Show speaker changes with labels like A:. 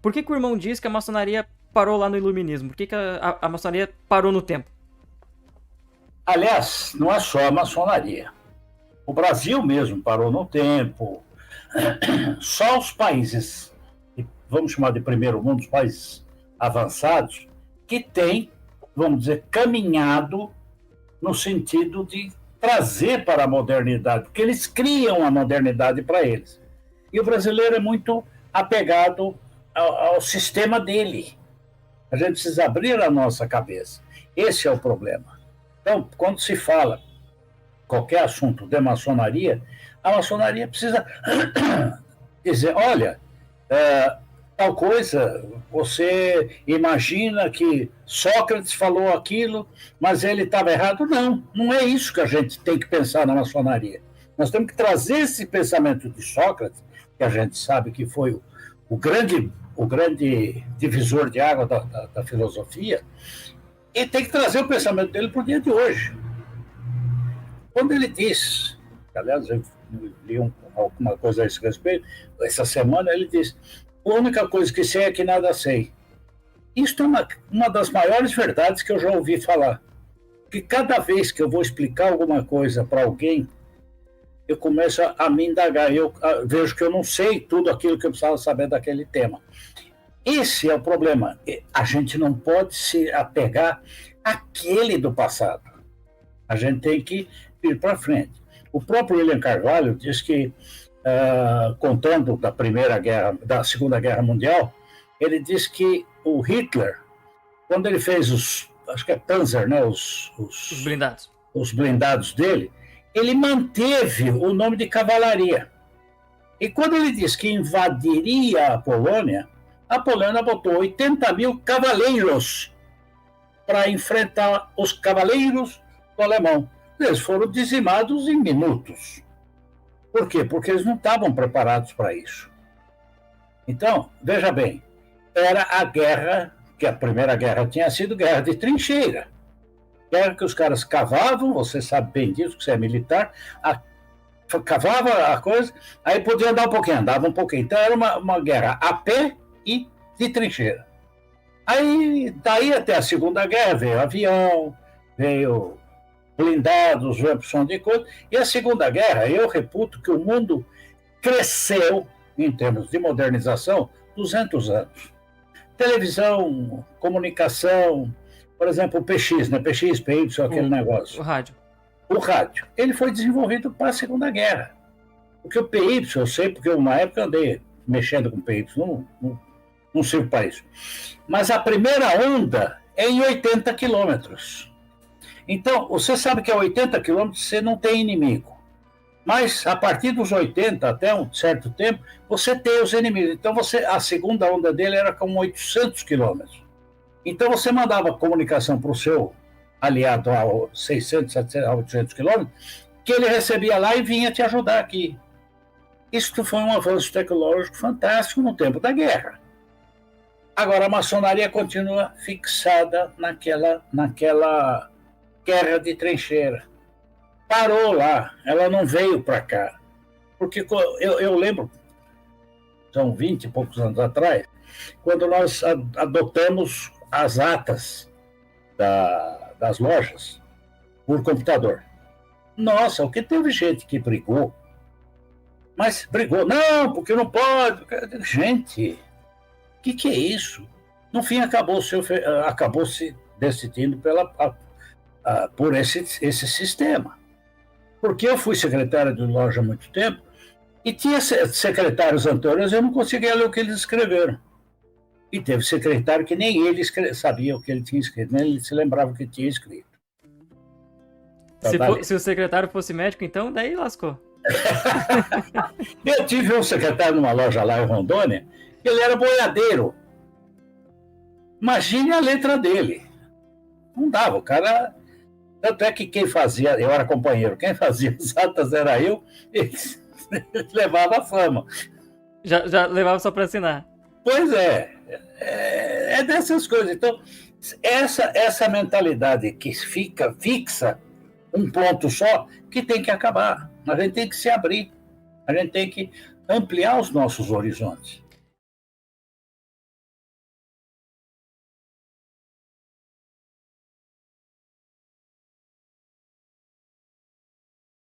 A: Por que o irmão diz que a maçonaria parou lá no iluminismo? Por que a maçonaria parou no tempo?
B: Aliás, não é só a maçonaria. O Brasil mesmo parou no tempo. Só os países, vamos chamar de primeiro mundo, os países avançados, que têm, vamos dizer, caminhado no sentido de trazer para a modernidade, porque eles criam a modernidade para eles. E o brasileiro é muito apegado ao sistema dele. A gente precisa abrir a nossa cabeça. Esse é o problema. Então, quando se fala qualquer assunto de maçonaria, a maçonaria precisa dizer, olha, tal coisa, você imagina que Sócrates falou aquilo, mas ele estava errado. Não, não é isso que a gente tem que pensar na maçonaria. Nós temos que trazer esse pensamento de Sócrates, que a gente sabe que foi o grande divisor de água da filosofia, e tem que trazer o pensamento dele para o dia de hoje. Quando ele diz, aliás, eu li alguma coisa a esse respeito, essa semana ele diz, a única coisa que sei é que nada sei. Isto é uma das maiores verdades que eu já ouvi falar. Que cada vez que eu vou explicar alguma coisa para alguém, eu começo a me indagar, eu vejo que eu não sei tudo aquilo que eu precisava saber daquele tema. Esse é o problema. A gente não pode se apegar àquele do passado. A gente tem que ir para frente. O próprio William Carvalho diz que, contando da Segunda Guerra Mundial, ele diz que o Hitler, quando ele fez acho que é Panzer, né, os
A: blindados.
B: Os blindados dele, ele manteve o nome de cavalaria. E quando ele diz que invadiria a Polônia botou 80 mil cavaleiros para enfrentar os cavaleiros do alemão. Eles foram dizimados em minutos. Por quê? Porque eles não estavam preparados para isso. Então, veja bem, era a guerra, que a Primeira Guerra tinha sido guerra de trincheira. Guerra que os caras cavavam, você sabe bem disso, que você é militar, cavava a coisa, aí podia andar um pouquinho, andava um pouquinho. Então era uma guerra a pé e de trincheira. Aí, daí até a Segunda Guerra, veio avião, veio blindados, veio opção de coisa, e a Segunda Guerra, eu reputo que o mundo cresceu, em termos de modernização, 200 anos. Televisão, comunicação, por exemplo, o PX, né? PX, PY, aquele negócio.
A: O rádio.
B: O rádio. Ele foi desenvolvido para a Segunda Guerra. Porque o PY, eu sei, porque uma época eu andei mexendo com o PY, não sirvo para isso. Mas a primeira onda é em 80 quilômetros. Então, você sabe que a 80 quilômetros você não tem inimigo. Mas, a partir dos 80, até um certo tempo, você tem os inimigos. Então, a segunda onda dele era com 800 quilômetros. Então, você mandava comunicação para o seu aliado a 600, 700, 800 quilômetros, que ele recebia lá e vinha te ajudar aqui. Isso foi um avanço tecnológico fantástico no tempo da guerra. Agora, a maçonaria continua fixada naquela guerra de trincheira. Parou lá, ela não veio para cá. Porque eu lembro, são 20 e poucos anos atrás, quando nós adotamos as atas das lojas por computador. Nossa, o que teve gente que brigou. Mas brigou, não, porque não pode. Gente, o que é isso? No fim, acabou se decidindo por esse sistema. Porque eu fui secretário de loja há muito tempo e tinha secretários anteriores, eu não conseguia ler o que eles escreveram. E teve secretário que nem ele sabia o que ele tinha escrito, nem ele se lembrava o que tinha escrito.
A: Se o secretário fosse médico, então, daí lascou.
B: Eu tive um secretário numa loja lá em Rondônia, ele era boiadeiro. Imagine a letra dele. Não dava, o cara... Tanto é que quem fazia, eu era companheiro, quem fazia as atas era eu, ele levava a fama.
A: Já levava só para assinar.
B: Pois é dessas coisas. Então, essa mentalidade que fixa um ponto só, que tem que acabar. A gente tem que se abrir, a gente tem que ampliar os nossos horizontes.